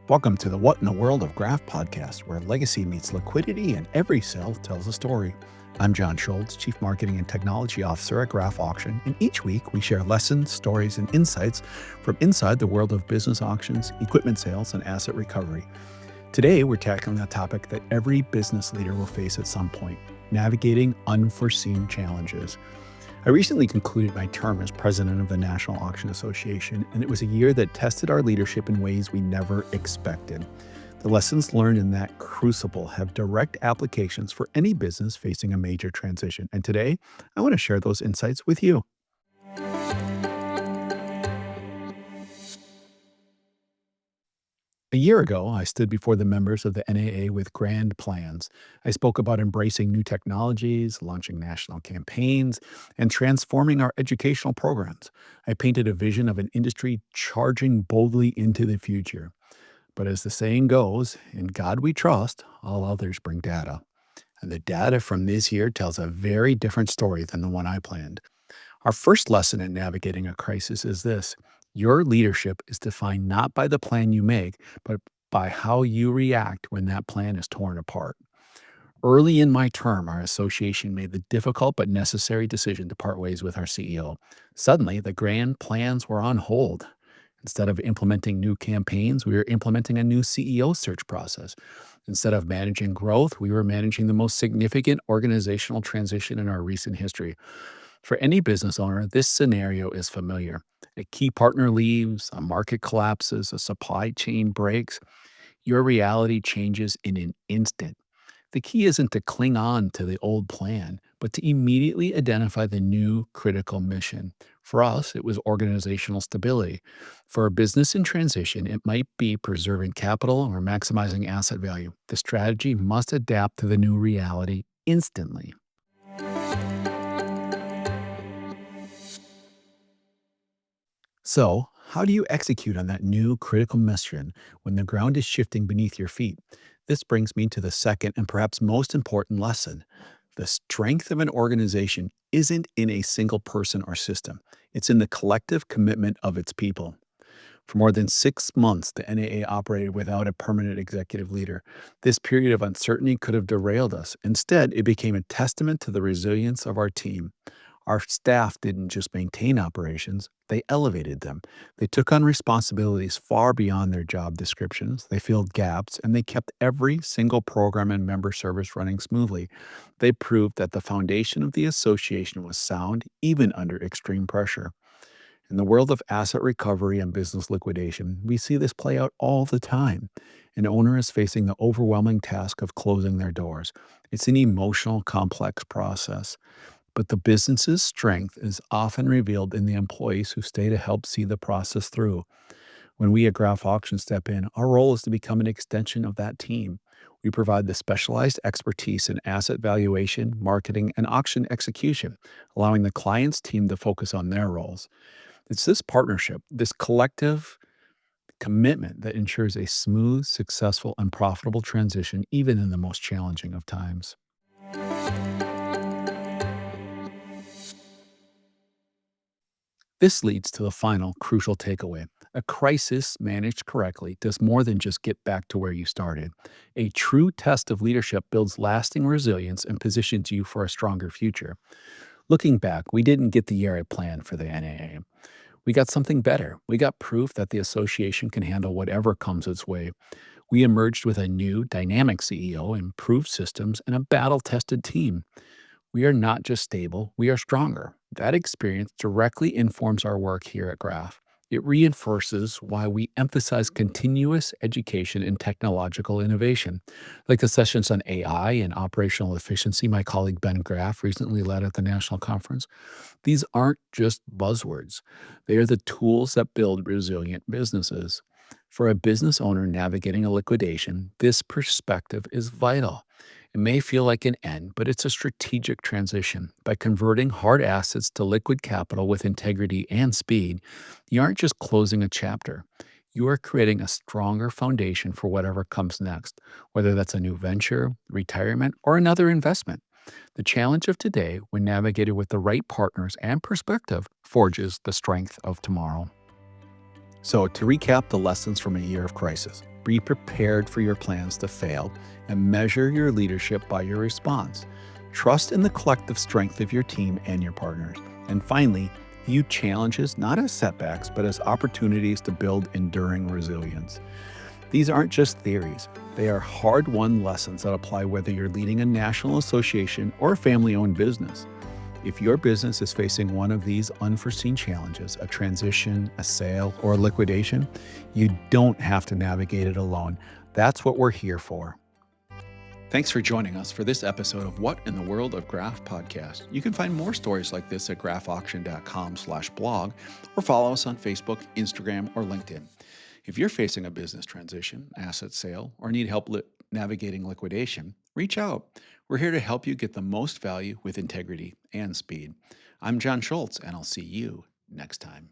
Welcome to the What in the World of Grafe podcast, where legacy meets liquidity and every sale tells a story. I'm John Schultz, Chief Marketing and Technology Officer at Grafe Auction, and each week we share lessons, stories, and insights from inside the world of business auctions, equipment sales, and asset recovery. Today, we're tackling a topic that every business leader will face at some point: navigating unforeseen challenges. I recently concluded my term as president of the National Auction Association, and it was a year that tested our leadership in ways we never expected. The lessons learned in that crucible have direct applications for any business facing a major transition, and today I want to share those insights with you. A year ago, I stood before the members of the NAA with grand plans. I spoke about embracing new technologies, launching national campaigns, and transforming our educational programs. I painted a vision of an industry charging boldly into the future. But as the saying goes, in God we trust, all others bring data. And the data from this year tells a very different story than the one I planned. Our first lesson in navigating a crisis is this: your leadership is defined not by the plan you make, but by how you react when that plan is torn apart. Early in my term, our association made the difficult but necessary decision to part ways with our CEO. Suddenly, the grand plans were on hold. Instead of implementing new campaigns, we were implementing a new CEO search process. Instead of managing growth, we were managing the most significant organizational transition in our recent history. For any business owner, this scenario is familiar. A key partner leaves, a market collapses, a supply chain breaks. Your reality changes in an instant. The key isn't to cling on to the old plan, but to immediately identify the new critical mission. For us, it was organizational stability. For a business in transition, it might be preserving capital or maximizing asset value. The strategy must adapt to the new reality instantly. So, how do you execute on that new critical mission when the ground is shifting beneath your feet? This brings me to the second and perhaps most important lesson. The strength of an organization isn't in a single person or system, it's in the collective commitment of its people. For more than 6 months, the NAA operated without a permanent executive leader. This period of uncertainty could have derailed us. Instead, it became a testament to the resilience of our team. Our staff didn't just maintain operations, they elevated them. They took on responsibilities far beyond their job descriptions. They filled gaps and they kept every single program and member service running smoothly. They proved that the foundation of the association was sound, even under extreme pressure. In the world of asset recovery and business liquidation, we see this play out all the time. An owner is facing the overwhelming task of closing their doors. It's an emotional, complex process. But the business's strength is often revealed in the employees who stay to help see the process through. When we at Graph Auction step in, our role is to become an extension of that team. We provide the specialized expertise in asset valuation, marketing, and auction execution, allowing the client's team to focus on their roles. It's this partnership, this collective commitment that ensures a smooth, successful, and profitable transition, even in the most challenging of times. This leads to the final crucial takeaway. A crisis managed correctly does more than just get back to where you started. A true test of leadership builds lasting resilience and positions you for a stronger future. Looking back, we didn't get the year I planned for the NAA. We got something better. We got proof that the association can handle whatever comes its way. We emerged with a new, dynamic CEO, improved systems, and a battle tested team. We are not just stable, we are stronger. That experience directly informs our work here at Graph. It reinforces why we emphasize continuous education and technological innovation, like the sessions on AI and operational efficiency my colleague Ben Graff recently led at the national conference. These aren't just buzzwords, they are the tools that build resilient businesses. For a business owner navigating a liquidation, this perspective is vital. It may feel like an end, but it's a strategic transition. By converting hard assets to liquid capital with integrity and speed, you aren't just closing a chapter. You are creating a stronger foundation for whatever comes next, whether that's a new venture, retirement, or another investment. The challenge of today, when navigated with the right partners and perspective, forges the strength of tomorrow. So, to recap the lessons from a year of crisis: Be prepared for your plans to fail and measure your leadership by your response. Trust in the collective strength of your team and your partners. And finally, view challenges not as setbacks, but as opportunities to build enduring resilience. These aren't just theories, they are hard won lessons that apply whether you're leading a national association or a family owned business. If your business is facing one of these unforeseen challenges, a transition, a sale, or a liquidation, you don't have to navigate it alone. That's what we're here for. Thanks for joining us for this episode of What in the World of Grafe podcast. You can find more stories like this at grafeauction.com/blog or follow us on Facebook, Instagram, or LinkedIn. If you're facing a business transition, asset sale, or need help navigating liquidation, reach out. We're here to help you get the most value with integrity and speed. I'm John Schultz, and I'll see you next time.